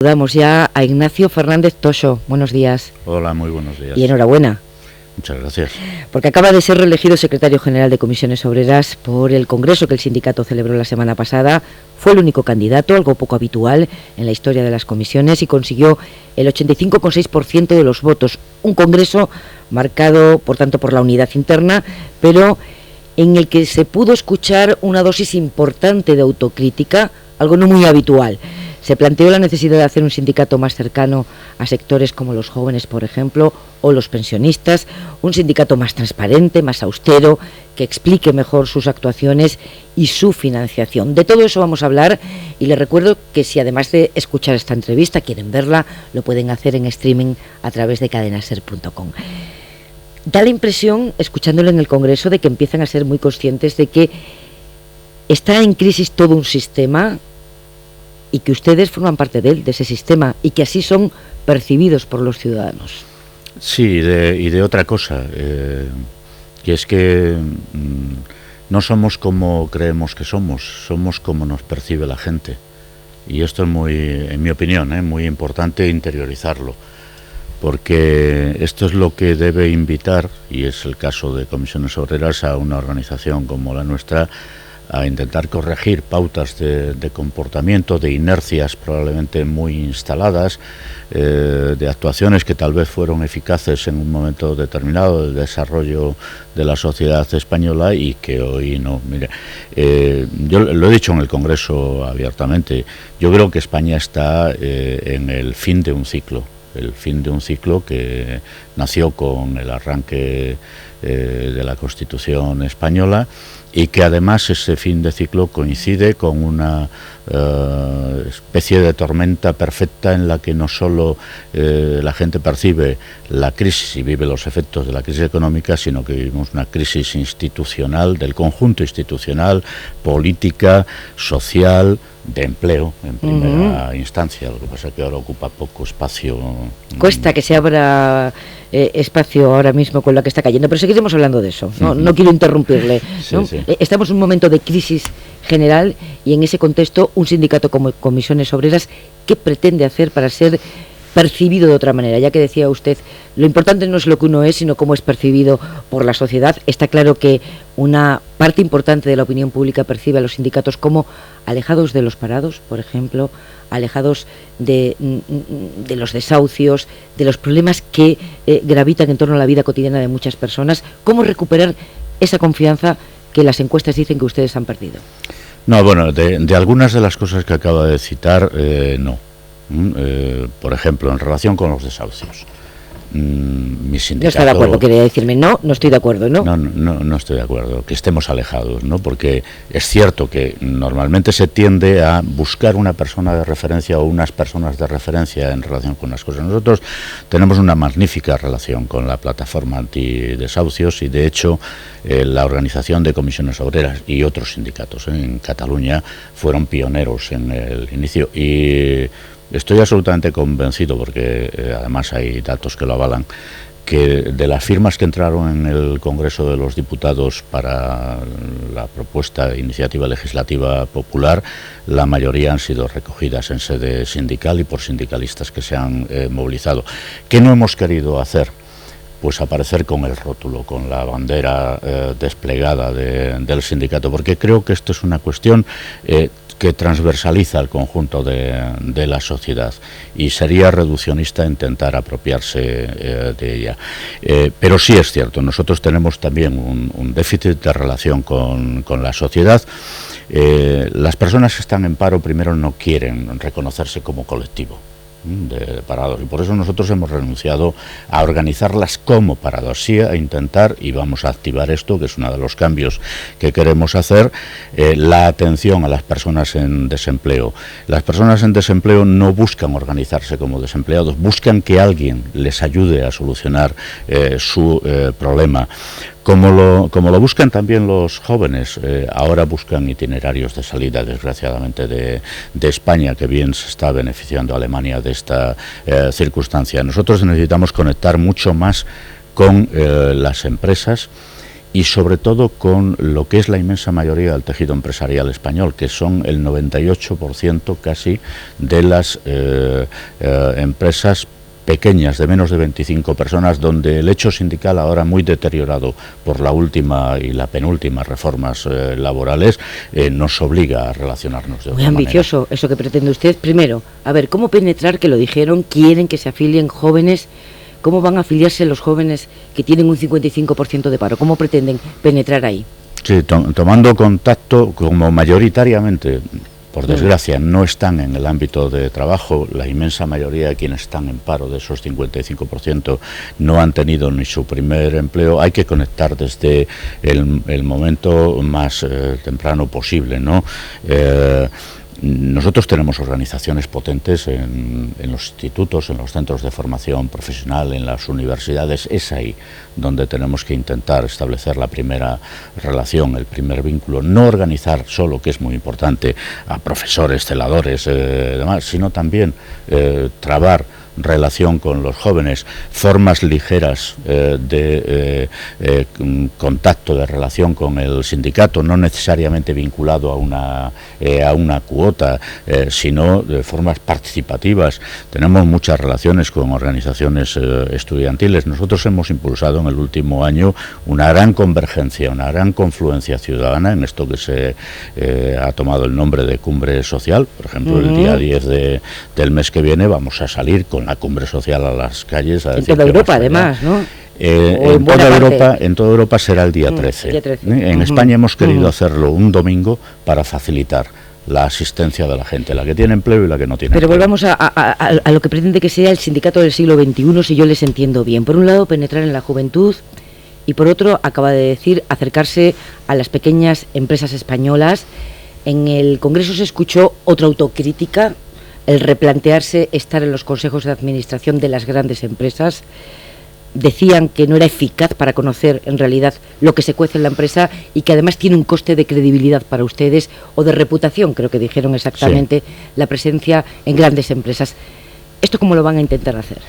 Saludamos ya a Ignacio Fernández Toxo. Buenos días. Hola, muy buenos días. Y enhorabuena. Muchas gracias. Porque acaba de ser reelegido secretario general de Comisiones Obreras por el congreso que el sindicato celebró la semana pasada. Fue el único candidato, algo poco habitual en la historia de las comisiones, y consiguió el 85,6% de los votos. Un congreso marcado, por tanto, por la unidad interna, pero en el que se pudo escuchar una dosis importante de autocrítica, algo no muy habitual. Se planteó la necesidad de hacer un sindicato más cercano a sectores como los jóvenes, por ejemplo, o los pensionistas, un sindicato más transparente, más austero, que explique mejor sus actuaciones y su financiación. De todo eso vamos a hablar, y les recuerdo que si además de escuchar esta entrevista quieren verla, lo pueden hacer en streaming a través de cadenaser.com. Da la impresión, escuchándolo en el Congreso, de que empiezan a ser muy conscientes de que está en crisis todo un sistema y que ustedes forman parte de él, de ese sistema, y que así son percibidos por los ciudadanos. Sí, y de otra cosa, que es que no somos como creemos que somos como nos percibe la gente. Y esto es muy, en mi opinión, muy importante interiorizarlo, porque esto es lo que debe invitar, y es el caso de Comisiones Obreras, a una organización como la nuestra, a intentar corregir pautas de comportamiento, de inercias probablemente muy instaladas, de actuaciones que tal vez fueron eficaces en un momento determinado del desarrollo de la sociedad española y que hoy no. Mire, yo lo he dicho en el Congreso abiertamente, yo creo que España está en el fin de un ciclo. El fin de un ciclo que nació con el arranque de la Constitución española, y que además ese fin de ciclo coincide con una especie de tormenta perfecta en la que no solo la gente percibe la crisis y vive los efectos de la crisis económica, sino que vivimos una crisis institucional, del conjunto institucional, política, social, de empleo en primera instancia. Lo que pasa es que ahora ocupa poco espacio. Cuesta que se abra espacio ahora mismo con la que está cayendo, pero seguiremos hablando de eso. No quiero interrumpirle, ¿no? Sí. Estamos en un momento de crisis general, y en ese contexto un sindicato como Comisiones Obreras, ¿qué pretende hacer para ser percibido de otra manera? Ya que decía usted, lo importante no es lo que uno es, sino cómo es percibido por la sociedad. Está claro que una parte importante de la opinión pública percibe a los sindicatos como alejados de los parados, por ejemplo, alejados de los desahucios, de los problemas que gravitan en torno a la vida cotidiana de muchas personas. ¿Cómo recuperar esa confianza que las encuestas dicen que ustedes han perdido? No, bueno, de algunas de las cosas que acaba de citar, no. Por ejemplo, en relación con los desahucios, mi sindicato... No está de acuerdo, quería decirme, no estoy de acuerdo, ¿no? No estoy de acuerdo, que estemos alejados, ¿no? Porque es cierto que normalmente se tiende a buscar una persona de referencia o unas personas de referencia en relación con las cosas. Nosotros tenemos una magnífica relación con la plataforma antidesahucios, y de hecho la organización de Comisiones Obreras y otros sindicatos en Cataluña fueron pioneros en el inicio, y estoy absolutamente convencido, porque además hay datos que lo avalan, que de las firmas que entraron en el Congreso de los Diputados para la propuesta de iniciativa legislativa popular, la mayoría han sido recogidas en sede sindical y por sindicalistas que se han movilizado. ¿Qué no hemos querido hacer? Pues aparecer con el rótulo, con la bandera desplegada del sindicato, porque creo que esto es una cuestión que transversaliza el conjunto de la sociedad, y sería reduccionista intentar apropiarse de ella. Pero sí es cierto, nosotros tenemos también un déficit de relación con la sociedad. Las personas que están en paro primero no quieren reconocerse como colectivo de parados, y por eso nosotros hemos renunciado a organizarlas como parados, sí a intentar, y vamos a activar esto, que es uno de los cambios que queremos hacer, la atención a las personas en desempleo. Las personas en desempleo no buscan organizarse como desempleados, buscan que alguien les ayude a solucionar su problema. Como lo buscan también los jóvenes, ahora buscan itinerarios de salida, desgraciadamente, de España, que bien se está beneficiando a Alemania de esta circunstancia. Nosotros necesitamos conectar mucho más con las empresas y sobre todo con lo que es la inmensa mayoría del tejido empresarial español, que son el 98% casi de las empresas pequeñas de menos de 25 personas, donde el hecho sindical, ahora muy deteriorado por la última y la penúltima reformas laborales, nos obliga a relacionarnos de otra manera. Muy ambicioso eso que pretende usted. Primero, a ver, ¿cómo penetrar, que lo dijeron, quieren que se afilien jóvenes? ¿Cómo van a afiliarse los jóvenes que tienen un 55% de paro? ¿Cómo pretenden penetrar ahí? Sí, tomando contacto, como mayoritariamente, por desgracia, no están en el ámbito de trabajo. La inmensa mayoría de quienes están en paro, de esos 55%, no han tenido ni su primer empleo. Hay que conectar desde el momento más temprano posible, ¿no? Nosotros tenemos organizaciones potentes en los institutos, en los centros de formación profesional, en las universidades. Es ahí donde tenemos que intentar establecer la primera relación, el primer vínculo. No organizar solo, que es muy importante, a profesores, celadores, demás, sino también trabar relación con los jóvenes, formas ligeras de contacto, de relación con el sindicato, no necesariamente vinculado a una cuota, sino de formas participativas. Tenemos muchas relaciones con organizaciones estudiantiles. Nosotros hemos impulsado en el último año una gran convergencia, una gran confluencia ciudadana en esto que se ha tomado el nombre de Cumbre Social. Por ejemplo, el día 10 del mes que viene vamos a salir con la Cumbre Social a las calles. En toda Europa, además, ¿no? En toda Europa será el día 13. Día 13. En España hemos querido hacerlo un domingo para facilitar la asistencia de la gente, la que tiene empleo y la que no tiene Pero empleo. volvamos a lo que pretende que sea el sindicato del siglo XXI, si yo les entiendo bien. Por un lado, penetrar en la juventud, y por otro, acaba de decir, acercarse a las pequeñas empresas españolas. En el Congreso se escuchó otra autocrítica, el replantearse estar en los consejos de administración de las grandes empresas. Decían que no era eficaz para conocer en realidad lo que se cuece en la empresa y que además tiene un coste de credibilidad para ustedes, o de reputación, creo que dijeron exactamente, sí, la presencia en grandes empresas. ¿Esto cómo lo van a intentar hacer?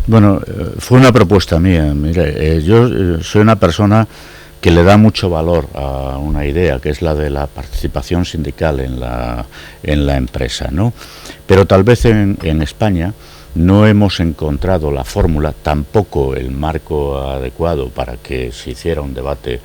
Bueno, fue una propuesta mía. Mire, yo soy una persona que le da mucho valor a una idea, que es la de la participación sindical en la empresa, ¿no? Pero tal vez en España no hemos encontrado la fórmula, tampoco el marco adecuado para que se hiciera un debate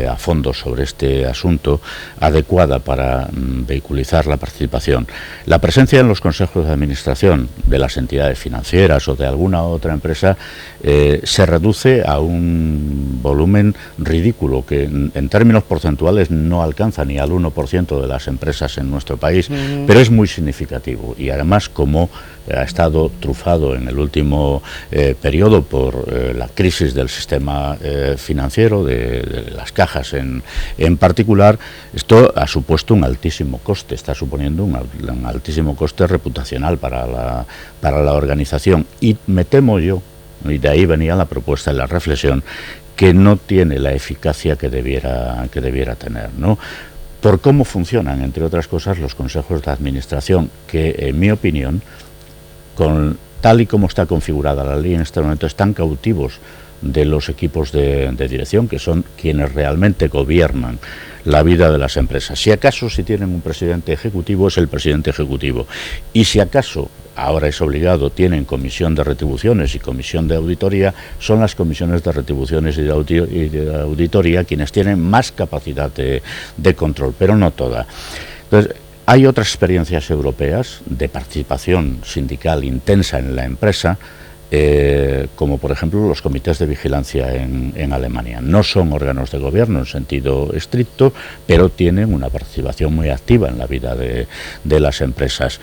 a fondo sobre este asunto, adecuada para vehiculizar la participación. La presencia en los consejos de administración de las entidades financieras o de alguna otra empresa se reduce a un volumen ridículo que en términos porcentuales no alcanza ni al 1% de las empresas en nuestro país, pero es muy significativo, y además, como ha estado trufado en el último periodo por la crisis del sistema financiero, de las cajas en particular, esto ha supuesto un altísimo coste, está suponiendo un altísimo coste reputacional para la organización, y me temo yo, y de ahí venía la propuesta y la reflexión, que no tiene la eficacia que debiera tener, ¿no? Por cómo funcionan, entre otras cosas, los consejos de administración, que en mi opinión, tal y como está configurada la ley en este momento, están cautivos de los equipos de dirección, que son quienes realmente gobiernan la vida de las empresas. Si acaso, si tienen un presidente ejecutivo, es el presidente ejecutivo, y si acaso, ahora es obligado, tienen comisión de retribuciones y comisión de auditoría, son las comisiones de retribuciones y de auditoría quienes tienen más capacidad de control, pero no toda. Entonces, hay otras experiencias europeas de participación sindical intensa en la empresa, como por ejemplo los comités de vigilancia en Alemania. No son órganos de gobierno en sentido estricto, pero tienen una participación muy activa en la vida de las empresas.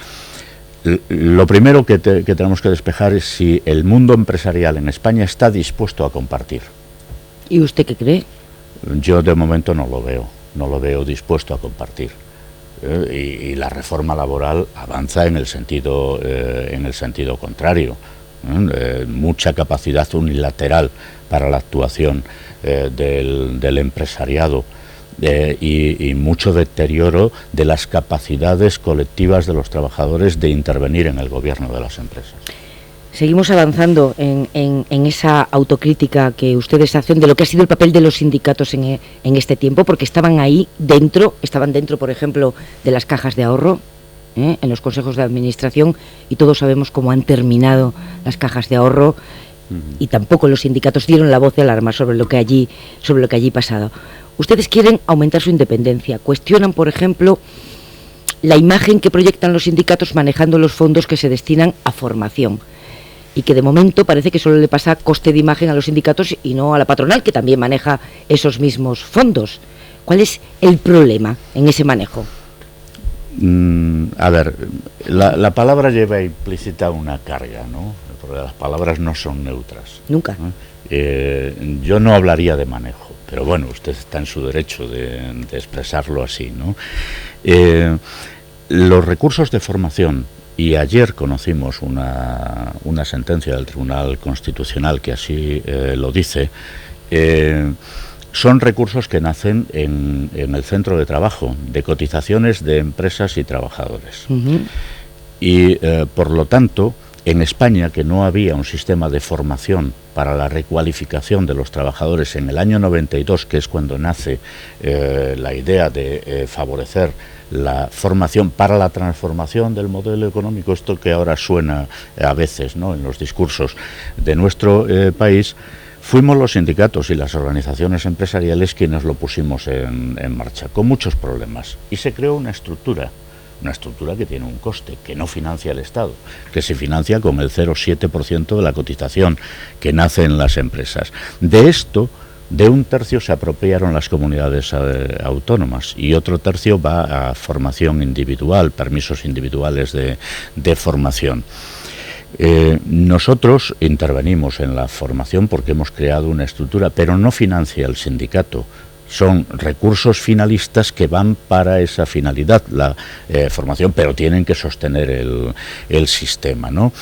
Lo primero que tenemos que despejar es si el mundo empresarial en España está dispuesto a compartir. ¿Y usted qué cree? Yo de momento no lo veo dispuesto a compartir. Y la reforma laboral avanza en el sentido contrario. Mucha capacidad unilateral para la actuación del empresariado, y mucho deterioro de las capacidades colectivas de los trabajadores de intervenir en el gobierno de las empresas. Seguimos avanzando en esa autocrítica que ustedes hacen de lo que ha sido el papel de los sindicatos en este tiempo, porque estaban dentro, por ejemplo, de las cajas de ahorro, en los consejos de administración, y todos sabemos cómo han terminado las cajas de ahorro, y tampoco los sindicatos dieron la voz de alarma sobre lo que allí pasado. Ustedes quieren aumentar su independencia, cuestionan, por ejemplo, la imagen que proyectan los sindicatos manejando los fondos que se destinan a formación, y que de momento parece que solo le pasa coste de imagen a los sindicatos y no a la patronal, que también maneja esos mismos fondos. ¿Cuál es el problema en ese manejo? A ver, la palabra lleva implícita una carga, ¿no? Porque las palabras no son neutras. Nunca. ¿No? Yo no hablaría de manejo, pero bueno, usted está en su derecho de expresarlo así, ¿no? Los recursos de formación, y ayer conocimos una sentencia del Tribunal Constitucional que así lo dice, son recursos que nacen en el centro de trabajo, de cotizaciones de empresas y trabajadores. Y por lo tanto, en España, que no había un sistema de formación para la recualificación de los trabajadores en el año 92, que es cuando nace la idea de favorecer la formación para la transformación del modelo económico, esto que ahora suena a veces, ¿no?, en los discursos de nuestro país, fuimos los sindicatos y las organizaciones empresariales quienes lo pusimos en marcha, con muchos problemas, y se creó una estructura que tiene un coste, que no financia el Estado, que se financia con el 0,7% de la cotización que nace en las empresas. De esto, de un tercio se apropiaron las comunidades autónomas y otro tercio va a formación individual, permisos individuales de formación. Nosotros intervenimos en la formación porque hemos creado una estructura, pero no financia el sindicato. Son recursos finalistas que van para esa finalidad, la formación, pero tienen que sostener el sistema, ¿no?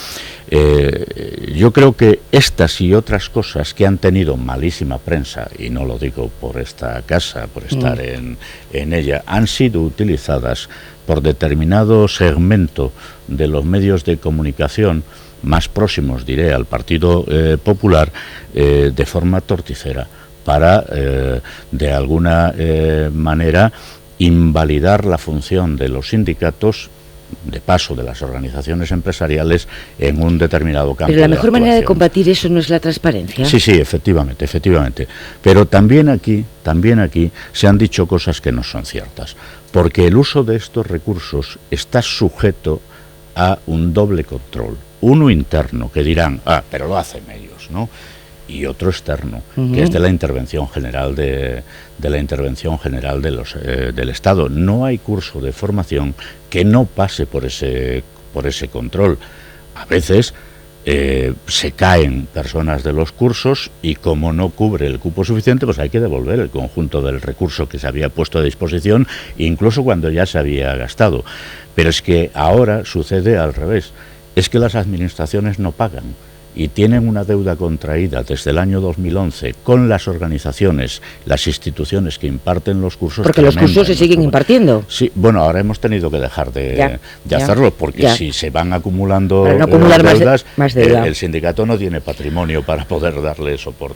Yo creo que estas y otras cosas que han tenido malísima prensa, y no lo digo por esta casa, por estar en ella, han sido utilizadas por determinado segmento de los medios de comunicación más próximos, diré, al Partido Popular, de forma torticera, para, de alguna manera, invalidar la función de los sindicatos, de paso de las organizaciones empresariales, en un determinado campo. Pero la mejor manera de combatir eso no es la transparencia. Sí, efectivamente. Pero también aquí se han dicho cosas que no son ciertas, porque el uso de estos recursos está sujeto a un doble control. Uno interno, que dirán, pero lo hacen ellos, ¿no? Y otro externo, que es de la intervención general del Estado. No hay curso de formación que no pase por ese control. A veces se caen personas de los cursos y como no cubre el cupo suficiente, pues hay que devolver el conjunto del recurso que se había puesto a disposición, incluso cuando ya se había gastado. Pero es que ahora sucede al revés, es que las administraciones no pagan y tienen una deuda contraída desde el año 2011 con las organizaciones, las instituciones que imparten los cursos. Porque los cursos se siguen impartiendo. Sí, bueno, ahora hemos tenido que dejar de hacerlo, porque si se van acumulando para no acumular deudas, más deuda. El sindicato no tiene patrimonio para poder darle soporte.